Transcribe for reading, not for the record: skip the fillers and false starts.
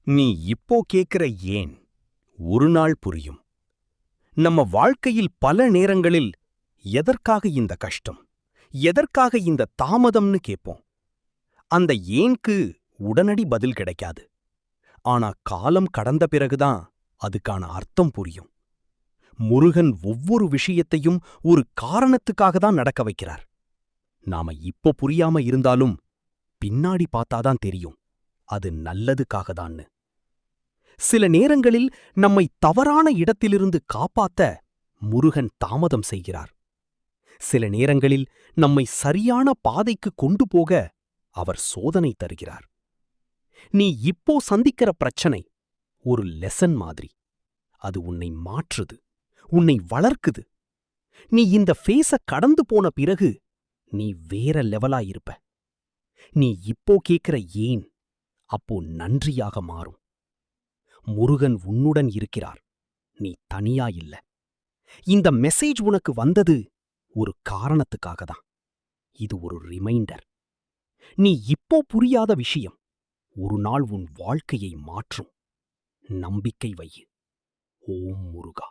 நீ இப்போ கேக்குற ஏன் ஒரு நாள் புரியும். நம்ம வாழ்க்கையில் பல நேரங்களில் எதற்காக இந்த கஷ்டம், எதற்காக இந்த தாமதம்னு கேட்போம். அந்த ஏன்க்கு உடனடி பதில் கிடைக்காது. ஆனா காலம் கடந்த பிறகுதான் அதுக்கான அர்த்தம் புரியும். முருகன் ஒவ்வொரு விஷயத்தையும் ஒரு காரணத்துக்காக தான் நடக்க வைக்கிறார். நாம இப்போ புரியாம இருந்தாலும் பின்னாடி பார்த்தாதான் தெரியும் அது நல்லதுக்காகதான்னு. சில நேரங்களில் நம்மை தவறான இடத்திலிருந்து காப்பாத்த முருகன் தாமதம் செய்கிறார். சில நேரங்களில் நம்மை சரியான பாதைக்கு கொண்டு போக அவர் சோதனை தருகிறார். நீ இப்போ சந்திக்கிற பிரச்சனை ஒரு லெசன் மாதிரி. அது உன்னை மாற்றுது, உன்னை வளர்க்குது. நீ இந்த ஃபேஸ கடந்து போன பிறகு நீ வேற லெவலா இருப்ப. நீ இப்போ கேக்குற ஏன் அப்போ நன்றியாக மாறும். முருகன் உன்னுடன் இருக்கிறார், நீ தனியா இல்ல. இந்த மெசேஜ் உனக்கு வந்தது ஒரு காரணத்துக்காக தான். இது ஒரு ரிமைண்டர். நீ இப்போ புரியாத விஷயம் ஒரு நாள் உன் வாழ்க்கையை மாற்றும். நம்பிக்கை வை. ஓம் முருகா.